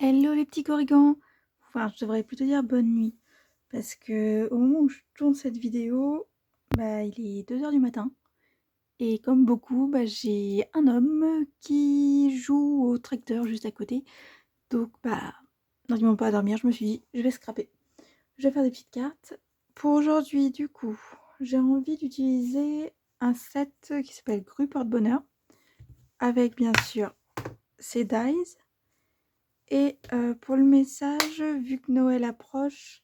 Hello les petits corrigans! Enfin, je devrais plutôt dire bonne nuit. Parce que au moment où je tourne cette vidéo, il est 2 heures du matin. Et comme beaucoup, j'ai un homme qui joue au tracteur juste à côté. Donc, n'arrivant pas à dormir, je me suis dit, je vais scraper. Je vais faire des petites cartes. Pour aujourd'hui, du coup, j'ai envie d'utiliser un set qui s'appelle Grue Porte-Bonheur. Avec bien sûr ses dies. Et pour le message, vu que Noël approche,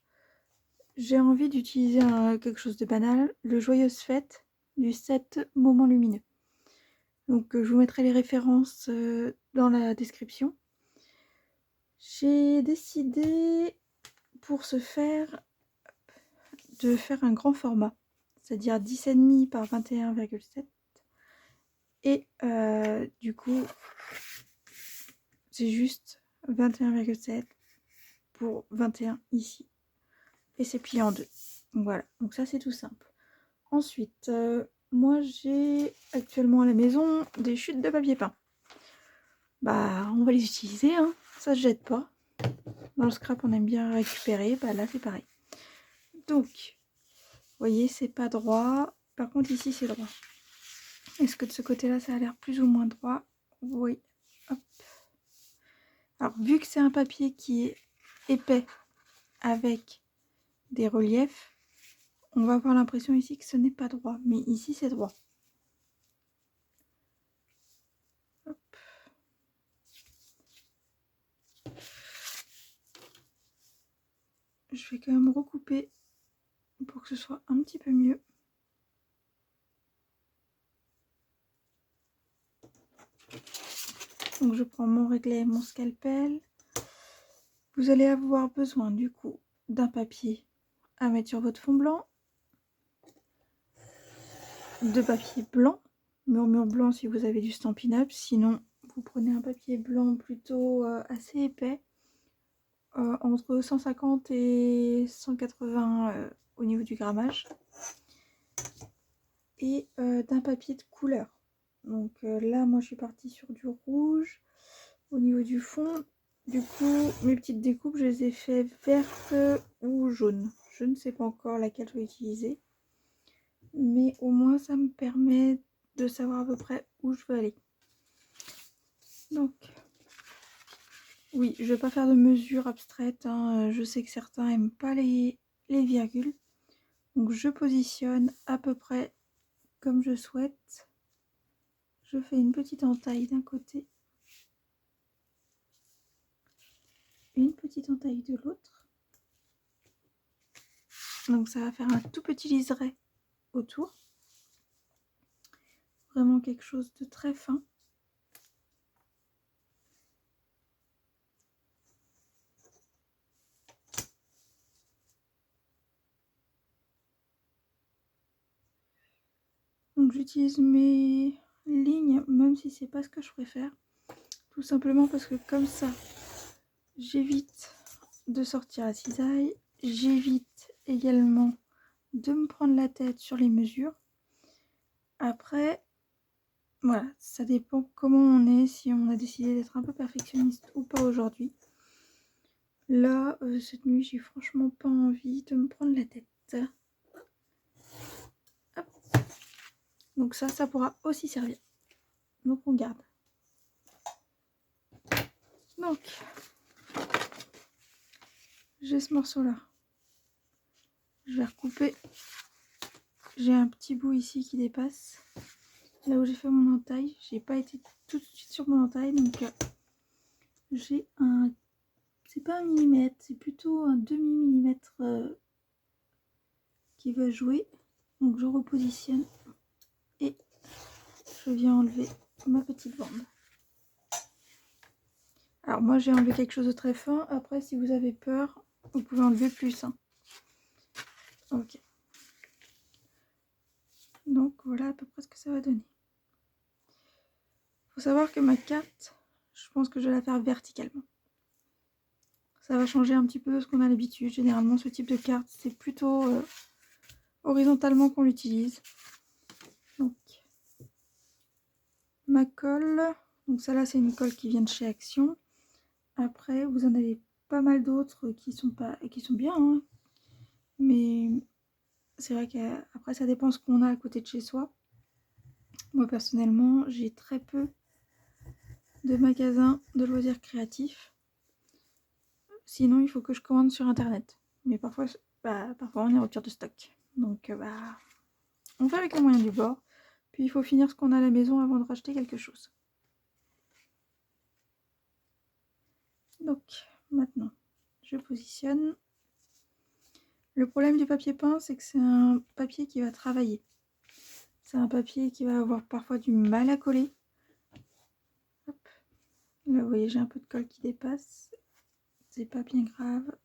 j'ai envie d'utiliser quelque chose de banal, le Joyeuse Fête du set Moment Lumineux. Donc je vous mettrai les références dans la description. J'ai décidé pour ce faire de faire un grand format, c'est-à-dire 10,5 par 21,7. Et du coup, c'est juste 21,7 pour 21 ici. Et c'est plié en deux. Donc voilà, donc ça c'est tout simple. Ensuite, moi j'ai actuellement à la maison des chutes de papier peint. On va les utiliser, hein. Ça se jette pas. Dans le scrap on aime bien récupérer, là c'est pareil. Donc, vous voyez c'est pas droit, par contre ici c'est droit. Est-ce que de ce côté là ça a l'air plus ou moins droit? Oui. Hop. Alors vu que c'est un papier qui est épais avec des reliefs, on va avoir l'impression ici que ce n'est pas droit, mais ici c'est droit. Hop. Je vais quand même recouper pour que ce soit un petit peu mieux. Donc je prends mon réglet et mon scalpel. Vous allez avoir besoin du coup d'un papier à mettre sur votre fond blanc, de papier blanc, murmure blanc si vous avez du Stampin' Up, sinon vous prenez un papier blanc plutôt assez épais, entre 150 et 180 au niveau du grammage, et d'un papier de couleur. Donc là moi je suis partie sur du rouge. Au niveau du fond, du coup mes petites découpes je les ai fait vertes ou jaunes. Je ne sais pas encore laquelle je vais utiliser, mais au moins ça me permet de savoir à peu près où je veux aller. Donc oui, je vais pas faire de mesures abstraites, hein. Je sais que certains aiment pas les virgules, donc je positionne à peu près comme je souhaite. Je fais une petite entaille d'un côté, une petite entaille de l'autre, donc ça va faire un tout petit liseré autour, vraiment quelque chose de très fin. Donc j'utilise mes lignes, même si c'est pas ce que je préfère, tout simplement parce que comme ça j'évite de sortir la cisaille, j'évite également de me prendre la tête sur les mesures. Après, voilà, ça dépend comment on est, si on a décidé d'être un peu perfectionniste ou pas aujourd'hui. Là, cette nuit, j'ai franchement pas envie de me prendre la tête. Hop. Donc ça pourra aussi servir. Donc on garde. Donc, j'ai ce morceau-là. Je vais recouper. J'ai un petit bout ici qui dépasse. Là où j'ai fait mon entaille, j'ai pas été tout de suite sur mon entaille, donc j'ai un... C'est pas un millimètre, c'est plutôt un demi-millimètre qui va jouer. Donc je repositionne et je viens enlever ma petite bande. Alors moi j'ai enlevé quelque chose de très fin. Après si vous avez peur, vous pouvez enlever plus. Hein. Ok. Donc voilà à peu près ce que ça va donner. Faut savoir que ma carte, je pense que je vais la faire verticalement. Ça va changer un petit peu de ce qu'on a l'habitude. Généralement ce type de carte c'est plutôt horizontalement qu'on l'utilise. Donc ma colle, donc ça là c'est une colle qui vient de chez Action. Après, vous en avez pas mal d'autres qui sont bien, hein. Mais c'est vrai qu'après, ça dépend ce qu'on a à côté de chez soi. Moi, personnellement, j'ai très peu de magasins de loisirs créatifs. Sinon, il faut que je commande sur internet. Mais parfois on est en rupture de stock. Donc, on fait avec les moyens du bord. Puis, il faut finir ce qu'on a à la maison avant de racheter quelque chose. Donc, maintenant, je positionne. Le problème du papier peint, c'est que c'est un papier qui va travailler. C'est un papier qui va avoir parfois du mal à coller. Hop. Là, vous voyez, j'ai un peu de colle qui dépasse. C'est pas bien grave.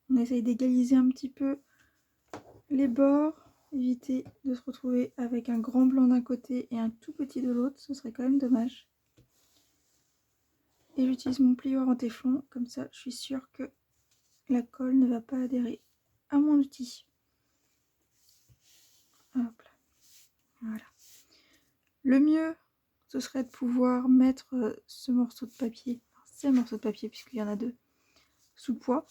On essaye d'égaliser un petit peu les bords. Éviter de se retrouver avec un grand blanc d'un côté et un tout petit de l'autre. Ce serait quand même dommage. Et j'utilise mon plioir en téflon. Comme ça, je suis sûre que la colle ne va pas adhérer à mon outil. Hop là. Voilà. Le mieux, ce serait de pouvoir mettre ce morceau de papier, ces morceaux de papier, puisqu'il y en a deux, sous poids.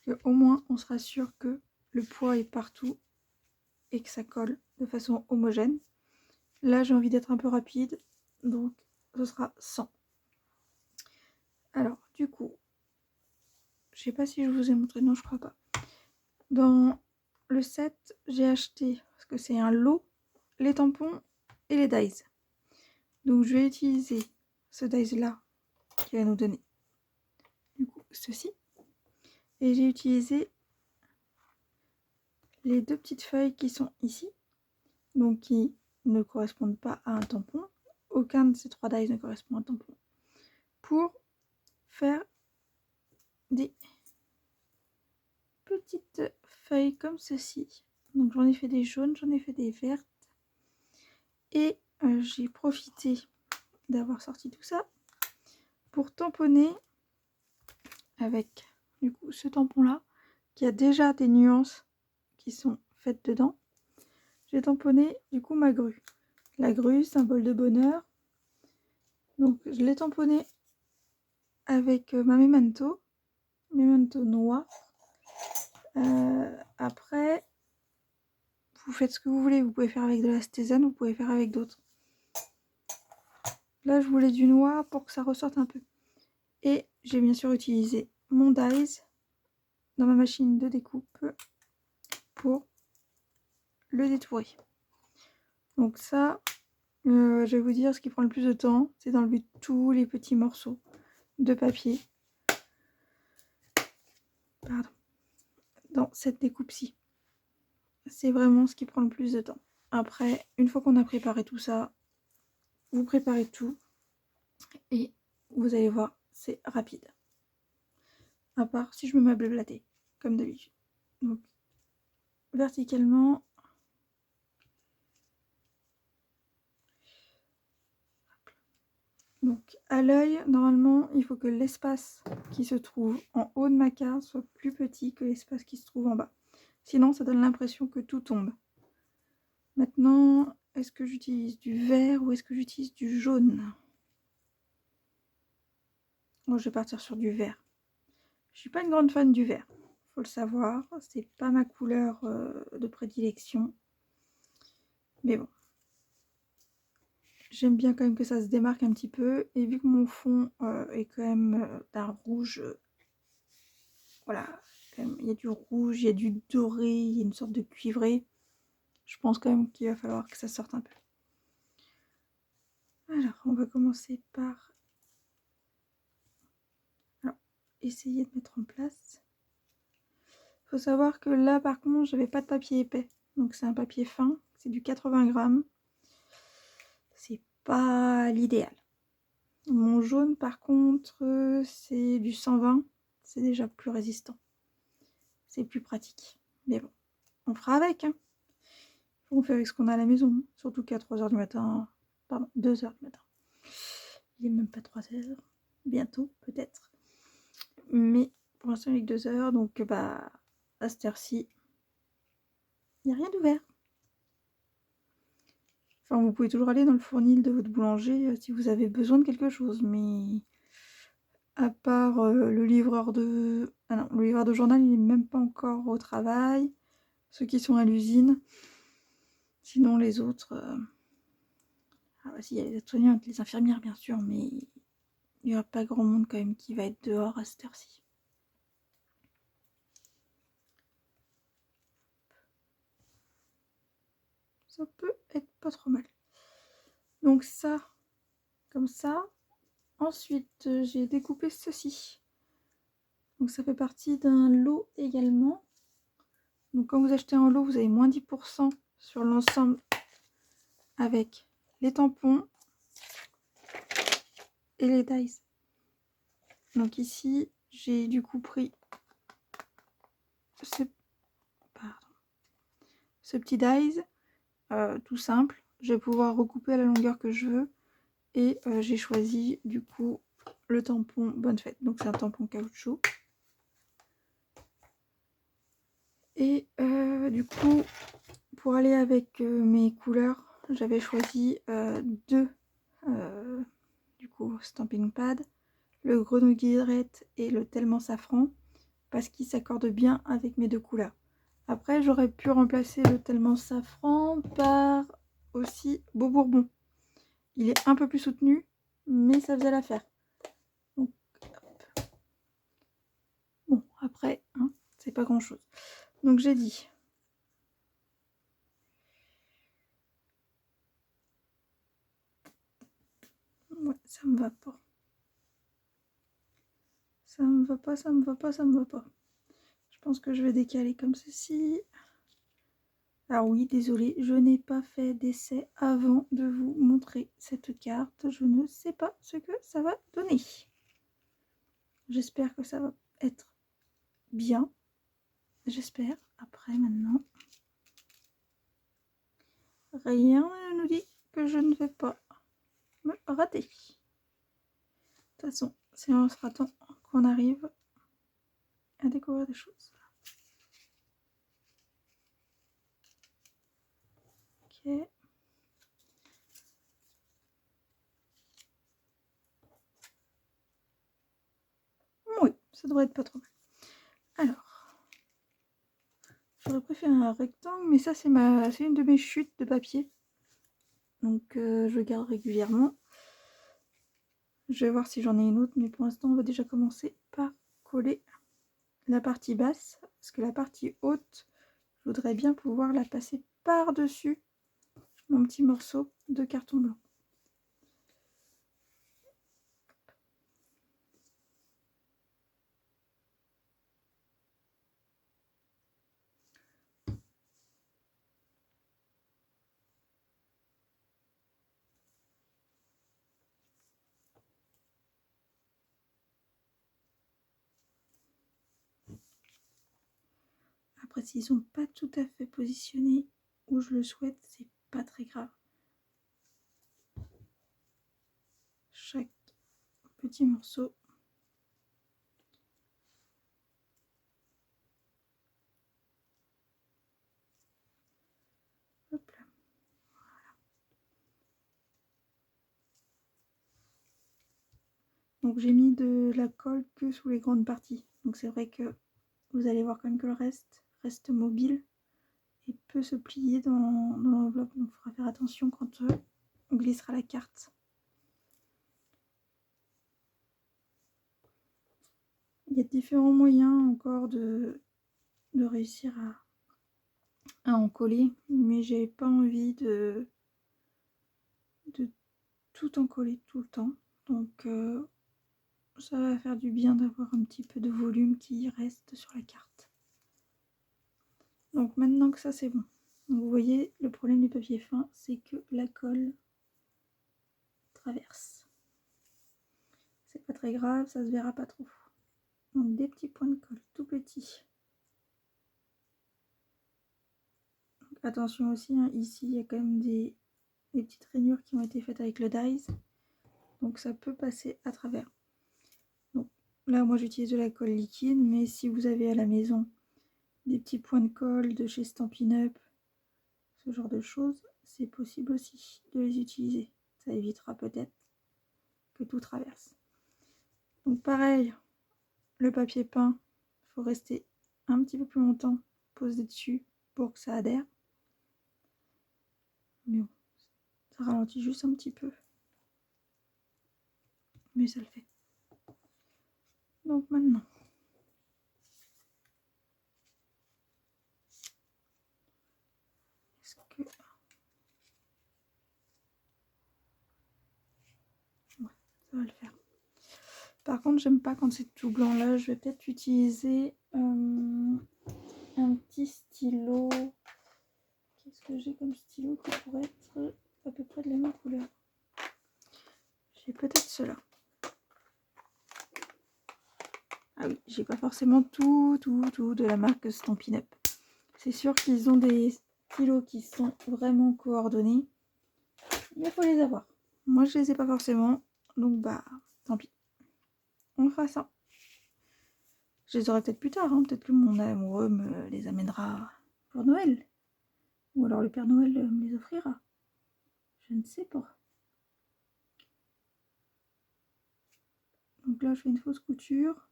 Parce qu'au moins, on sera sûr que le poids est partout et que ça colle de façon homogène. Là, j'ai envie d'être un peu rapide, donc ce sera 100. Alors, du coup, je sais pas si je vous ai montré, non, je crois pas. Dans le set, j'ai acheté, parce que c'est un lot, les tampons et les dies. Donc, je vais utiliser ce dies là qui va nous donner du coup ceci. Et j'ai utilisé les deux petites feuilles qui sont ici, donc qui ne correspondent pas à un tampon. Aucun de ces 3 dies ne correspond à un tampon. Pour faire des petites feuilles comme ceci. Donc j'en ai fait des jaunes, j'en ai fait des vertes. Et j'ai profité d'avoir sorti tout ça pour tamponner avec du coup ce tampon là qui a déjà des nuances qui sont faites dedans. J'ai tamponné du coup ma grue. La grue, symbole de bonheur. Donc je l'ai tamponné avec ma memento noir. Après, vous faites ce que vous voulez. Vous pouvez faire avec de la stézane, vous pouvez faire avec d'autres. Là, je voulais du noir pour que ça ressorte un peu. Et j'ai bien sûr utilisé mon dies dans ma machine de découpe pour le détourer. Donc ça, je vais vous dire ce qui prend le plus de temps, c'est d'enlever tous les petits morceaux de papier. Pardon. Dans cette découpe-ci. C'est vraiment ce qui prend le plus de temps. Après, une fois qu'on a préparé tout ça, vous préparez tout et vous allez voir, c'est rapide. À part si je me mets à blablater, comme d'habitude. Donc, verticalement. Donc, à l'œil, normalement, il faut que l'espace qui se trouve en haut de ma carte soit plus petit que l'espace qui se trouve en bas. Sinon, ça donne l'impression que tout tombe. Maintenant, est-ce que j'utilise du vert ou est-ce que j'utilise du jaune? Bon, je vais partir sur du vert. Je suis pas une grande fan du vert, faut le savoir. C'est pas ma couleur de prédilection. Mais bon. J'aime bien quand même que ça se démarque un petit peu. Et vu que mon fond est quand même d'un rouge, voilà, il y a du rouge, il y a du doré, il y a une sorte de cuivré. Je pense quand même qu'il va falloir que ça sorte un peu. Alors, on va commencer par essayer de mettre en place. Il faut savoir que là, par contre, j'avais pas de papier épais. Donc c'est un papier fin, c'est du 80 grammes. C'est pas l'idéal. Mon jaune, par contre, c'est du 120. C'est déjà plus résistant. C'est plus pratique. Mais bon, on fera avec. Hein. On fait avec ce qu'on a à la maison. Surtout qu'à 3h du matin. Pardon, 2h du matin. Il est même pas 3h. Bientôt, peut-être. Mais pour l'instant, il est 2h. Donc, à cette heure-ci, il n'y a rien d'ouvert. Enfin, vous pouvez toujours aller dans le fournil de votre boulanger si vous avez besoin de quelque chose, mais à part le livreur de... Ah non, le livreur de journal, il n'est même pas encore au travail. Ceux qui sont à l'usine. Sinon, les autres... Ah bah si, il y a les aides-soignantes, les infirmières, bien sûr, mais il n'y aura pas grand monde quand même qui va être dehors à cette heure-ci. Ça peut être pas trop mal. Donc ça, comme ça. Ensuite, j'ai découpé ceci. Donc ça fait partie d'un lot également. Donc quand vous achetez un lot, vous avez moins 10% sur l'ensemble avec les tampons et les dies. Donc ici, j'ai du coup pris ce petit dies, tout simple. Je vais pouvoir recouper à la longueur que je veux. Et j'ai choisi du coup le tampon Bonne Fête. Donc c'est un tampon caoutchouc. Et du coup, pour aller avec mes couleurs, j'avais choisi deux du coup stamping pad, le grenouille guillerette et le tellement safran, parce qu'ils s'accordent bien avec mes deux couleurs. Après, j'aurais pu remplacer le tellement safran par aussi Beau Bourbon. Il est un peu plus soutenu, mais ça faisait l'affaire. Donc, bon, après, hein, c'est pas grand chose. Donc j'ai dit... Ouais, ça me va pas. Ça me va pas, ça me va pas, ça me va pas. Je pense que je vais décaler comme ceci. Alors oui, désolé, je n'ai pas fait d'essai avant de vous montrer cette carte. Je ne sais pas ce que ça va donner. J'espère que ça va être bien. J'espère. Après, maintenant, rien ne nous dit que je ne vais pas me rater. De toute façon, c'est en se ratant qu'on arrive à découvrir des choses. Ok. Oui, ça devrait être pas trop mal. Alors, j'aurais préféré un rectangle, mais ça c'est une de mes chutes de papier. Donc je garde régulièrement. Je vais voir si j'en ai une autre, mais pour l'instant on va déjà commencer par coller la partie basse, parce que la partie haute, je voudrais bien pouvoir la passer par-dessus mon petit morceau de carton blanc. Après, s'ils sont pas tout à fait positionnés où je le souhaite, c'est pas très grave. Chaque petit morceau hop là. Voilà. Donc j'ai mis de la colle que sous les grandes parties. Donc c'est vrai que vous allez voir quand même que le reste mobile et peut se plier dans l'enveloppe. Donc il faudra faire attention quand on glissera la carte. Il y a différents moyens encore de réussir à en coller, mais j'ai pas envie de tout en coller tout le temps. Donc ça va faire du bien d'avoir un petit peu de volume qui reste sur la carte. Donc maintenant que ça c'est bon. Donc, vous voyez, le problème du papier fin, c'est que la colle traverse. C'est pas très grave, ça se verra pas trop. Donc des petits points de colle tout petits. Donc, attention aussi, hein, ici il y a quand même des petites rainures qui ont été faites avec le dies. Donc ça peut passer à travers. Donc là moi j'utilise de la colle liquide, mais si vous avez à la maison des petits points de colle de chez Stampin' Up, ce genre de choses, c'est possible aussi de les utiliser. Ça évitera peut-être que tout traverse. Donc pareil, le papier peint, il faut rester un petit peu plus longtemps posé dessus pour que ça adhère. Mais bon, ça ralentit juste un petit peu. Mais ça le fait. Donc maintenant, est-ce que... Ouais, ça va le faire. Par contre, j'aime pas quand c'est tout blanc là. Je vais peut-être utiliser un petit stylo. Qu'est-ce que j'ai comme stylo qui pourrait être à peu près de la même couleur? J'ai peut-être cela. Ah oui, j'ai pas forcément tout de la marque Stampin' Up. C'est sûr qu'ils ont des stylos qui sont vraiment coordonnés. Il faut les avoir. Moi, je les ai pas forcément. Donc, bah, tant pis. On fera ça. Je les aurai peut-être plus tard. Hein. Peut-être que mon amoureux me les amènera pour Noël. Ou alors le Père Noël me les offrira. Je ne sais pas. Donc là, je fais une fausse couture.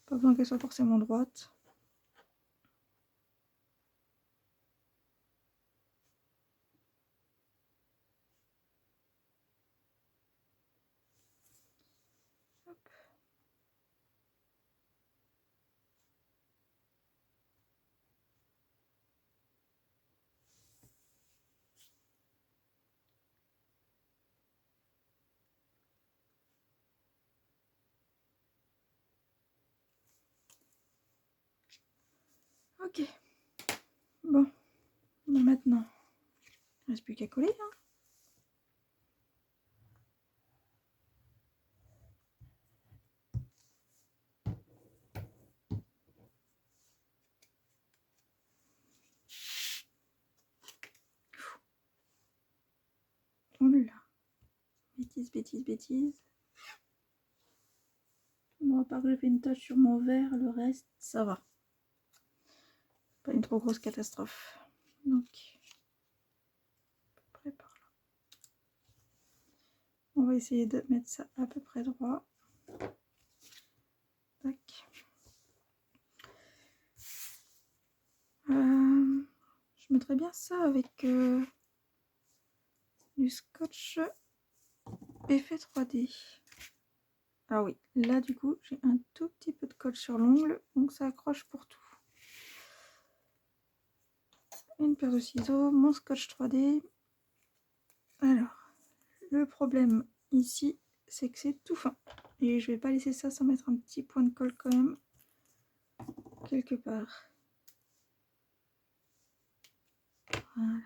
Pas besoin qu'elle soit forcément droite. Hop. Ok. Bon. Maintenant, il ne reste plus qu'à coller. Hein. Oula. Bêtise. Bon, à part que j'ai fait une tache sur mon verre, le reste, ça va. Pas une trop grosse catastrophe. Donc, à peu près par là. On va essayer de mettre ça à peu près droit. Tac. Je mettrais bien ça avec du scotch effet 3D. Ah oui, là du coup j'ai un tout petit peu de colle sur l'ongle, donc ça accroche pour tout. Une paire de ciseaux, mon scotch 3D. Alors, le problème ici, c'est que c'est tout fin. Et je vais pas laisser ça sans mettre un petit point de colle quand même, quelque part. Voilà.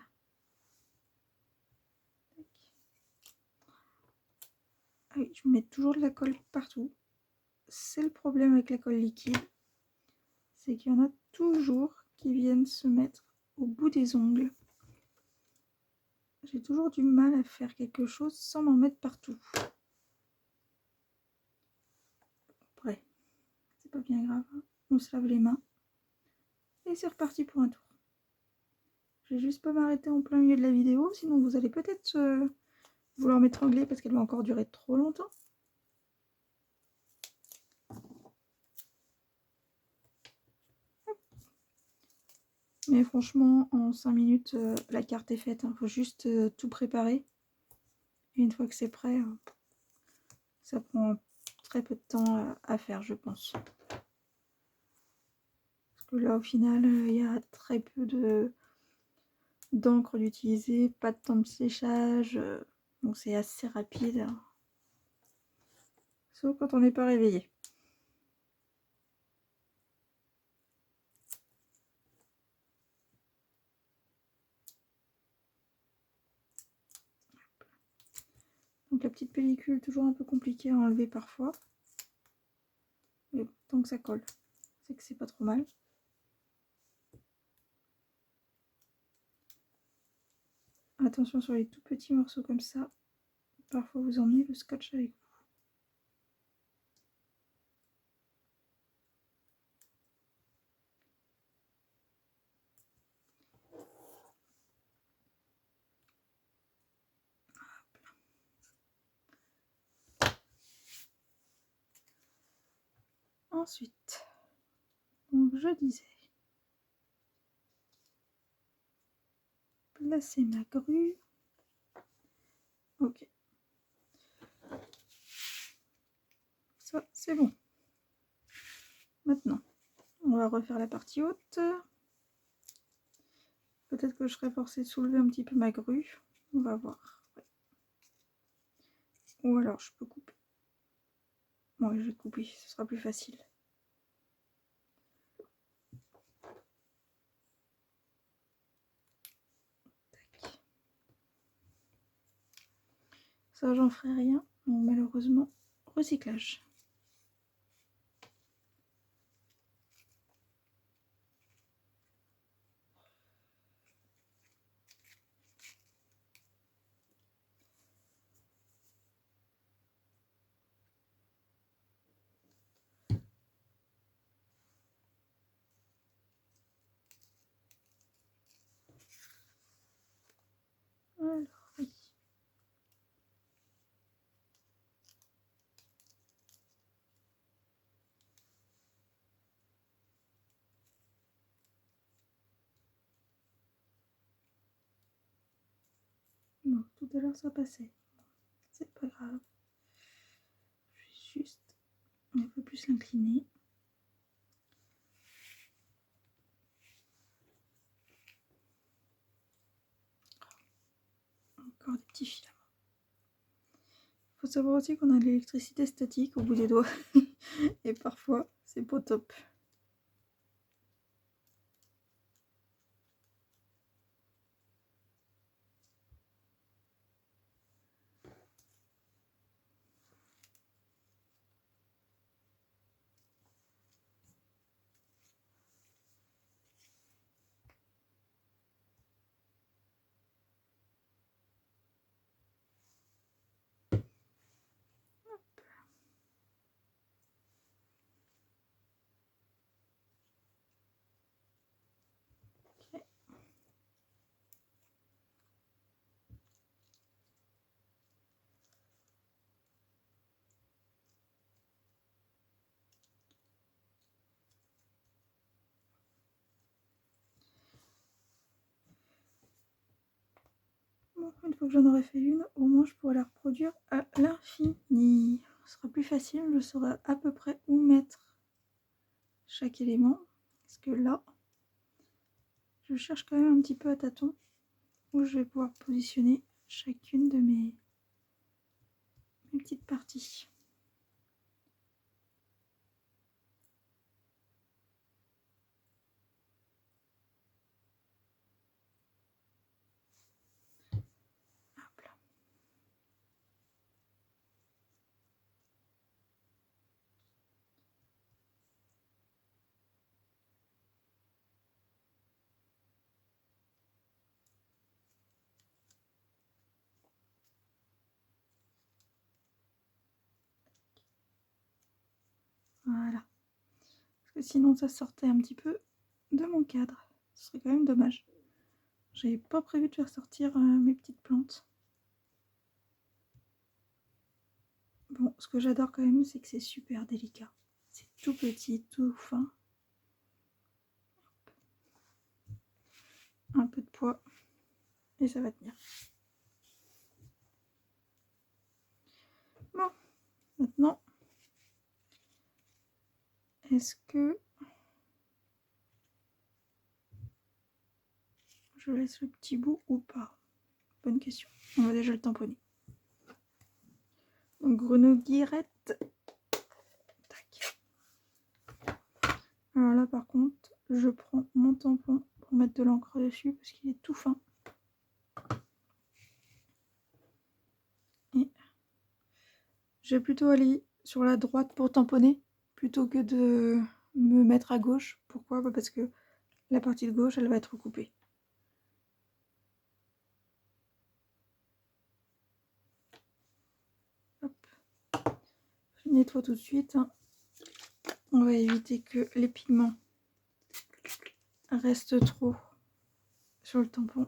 Ah oui, je mets toujours de la colle partout. C'est le problème avec la colle liquide, c'est qu'il y en a toujours qui viennent se mettre au bout des ongles. J'ai toujours du mal à faire quelque chose sans m'en mettre partout. Après, c'est pas bien grave. On se lave les mains. Et c'est reparti pour un tour. Je vais juste pas m'arrêter en plein milieu de la vidéo, sinon vous allez peut-être vouloir m'étrangler parce qu'elle va encore durer trop longtemps. Mais franchement, en 5 minutes, la carte est faite. Il faut juste tout préparer. Et une fois que c'est prêt, ça prend très peu de temps à faire, je pense. Parce que là, au final, il y a très peu d'encre d'utiliser, pas de temps de séchage. Donc c'est assez rapide. Sauf quand on n'est pas réveillé. Donc la petite pellicule, toujours un peu compliquée à enlever parfois. Mais bon, tant que ça colle, c'est que c'est pas trop mal. Attention sur les tout petits morceaux comme ça. Parfois vous emmenez le scotch avec vous. Ensuite, donc je disais, placer ma grue. Ok. Ça, c'est bon. Maintenant, on va refaire la partie haute. Peut-être que je serai forcée de soulever un petit peu ma grue. On va voir. Ouais. Ou alors je peux couper. Bon, je vais couper, ce sera plus facile. Tac. Ça, j'en ferai rien. Donc, malheureusement, recyclage. Alors, oui. Bon, tout à l'heure ça passait. C'est pas grave. Je vais juste un peu plus l'incliner. Encore des petits filaments. Faut savoir aussi qu'on a de l'électricité statique au bout des doigts. Et parfois, c'est pas top. Okay. Bon, une fois que j'en aurai fait une, au moins je pourrai la reproduire à l'infini. Ce sera plus facile, je saurai à peu près où mettre chaque élément. Parce que là, je cherche quand même un petit peu à tâtons où je vais pouvoir positionner chacune de mes petites parties. Hop là. Voilà. Parce que sinon ça sortait un petit peu de mon cadre. Ce serait quand même dommage. J'avais pas prévu de faire sortir mes petites plantes. Bon, ce que j'adore quand même, c'est que c'est super délicat. C'est tout petit, tout fin. Un peu de poids et ça va tenir. Bon, maintenant, est-ce que je laisse le petit bout ou pas? Bonne question. On va déjà le tamponner. Donc, grenouillette. Tac. Alors là, par contre, je prends mon tampon pour mettre de l'encre dessus parce qu'il est tout fin. Et je vais plutôt aller sur la droite pour tamponner plutôt que de me mettre à gauche. Pourquoi? Parce que la partie de gauche, elle va être coupée. Hop. Je nettoie tout de suite. On va éviter que les pigments restent trop sur le tampon.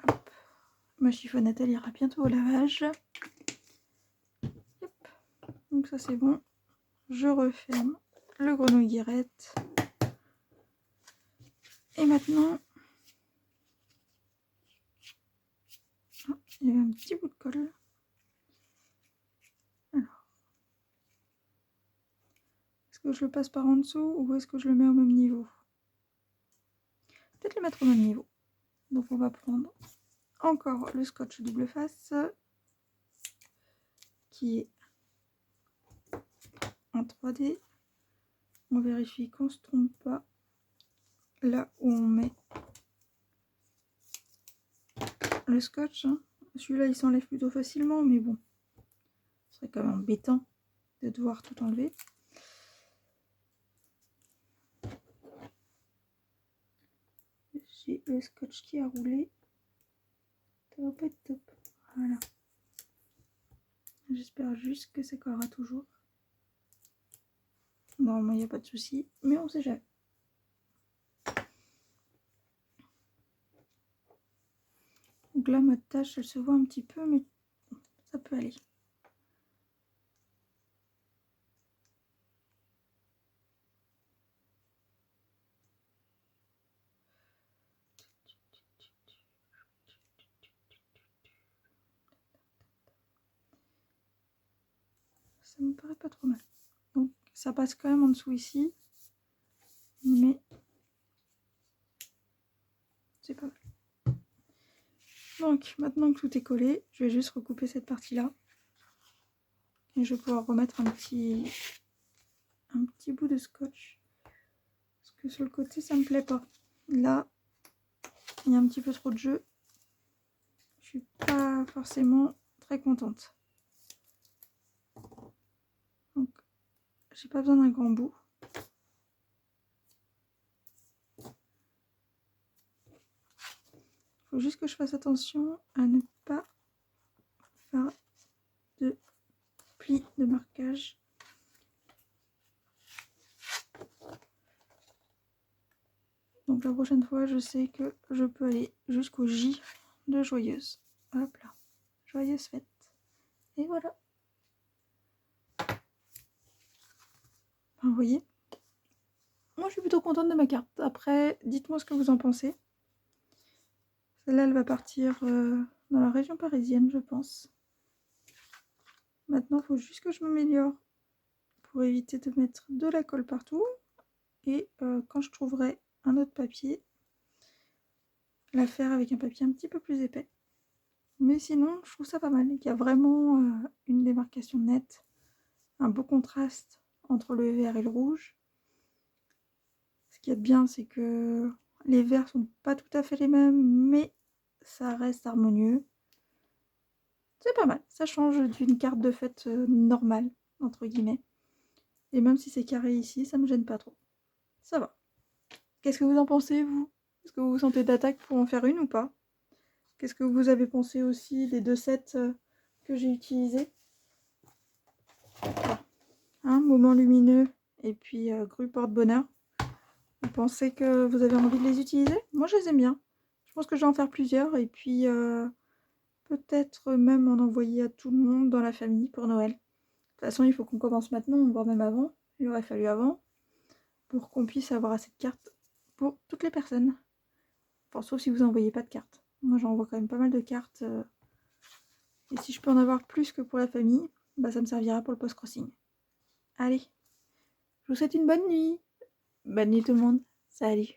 Hop. Ma chiffonnette, elle ira bientôt au lavage. Donc ça c'est bon. Je referme le grenouille guirette. Et maintenant, il y a un petit bout de colle. Alors, est-ce que je le passe par en dessous ou est-ce que je le mets au même niveau? Peut-être le mettre au même niveau. Donc on va prendre encore le scotch double face qui est en 3D. On vérifie qu'on ne se trompe pas là où on met le scotch. Celui-là il s'enlève plutôt facilement, mais bon, ce serait quand même embêtant de devoir tout enlever. J'ai le scotch qui a roulé. Ça va pas être top. Voilà. J'espère juste que ça collera toujours. Normalement, il n'y a pas de souci, mais on sait jamais. Donc là, ma tâche, elle se voit un petit peu, mais ça peut aller. Ça me paraît pas trop mal. Donc ça passe quand même en dessous ici, mais c'est pas mal. Donc maintenant que tout est collé, je vais juste recouper cette partie-là. Et je vais pouvoir remettre un petit bout de scotch. Parce que sur le côté, ça me plaît pas. Là, il y a un petit peu trop de jeu. Je suis pas forcément très contente. Donc, j'ai pas besoin d'un grand bout. Faut juste que je fasse attention à ne pas faire de plis de marquage. Donc la prochaine fois, je sais que je peux aller jusqu'au J de joyeuse. Hop là, joyeuse fête. Et voilà. Enfin, vous voyez, moi je suis plutôt contente de ma carte. Après, dites-moi ce que vous en pensez. Celle-là, elle va partir dans la région parisienne, je pense. Maintenant, il faut juste que je m'améliore pour éviter de mettre de la colle partout. Et quand je trouverai un autre papier, la faire avec un papier un petit peu plus épais. Mais sinon, je trouve ça pas mal. Il y a vraiment une démarcation nette, un beau contraste entre le vert et le rouge. Ce qui est bien, c'est que les verts sont pas tout à fait les mêmes, mais ça reste harmonieux. C'est pas mal, ça change d'une carte de fête normale, entre guillemets. Et même si c'est carré ici, ça me gêne pas trop. Ça va. Qu'est-ce que vous en pensez, vous? Est-ce que vous vous sentez d'attaque pour en faire une ou pas? Qu'est-ce que vous avez pensé aussi des 2 sets que j'ai utilisés? Hein, moment lumineux et puis grue porte-bonheur. Vous pensez que vous avez envie de les utiliser? Moi, je les aime bien. Je pense que je vais en faire plusieurs et puis peut-être même en envoyer à tout le monde dans la famille pour Noël. De toute façon, il faut qu'on commence maintenant, voire même avant. Il aurait fallu avant pour qu'on puisse avoir assez de cartes pour toutes les personnes. Enfin, sauf si vous n'envoyez pas de cartes. Moi, j'envoie quand même pas mal de cartes. Et si je peux en avoir plus que pour la famille, bah, ça me servira pour le post-crossing. Allez, je vous souhaite une bonne nuit. Bonne nuit tout le monde. Salut.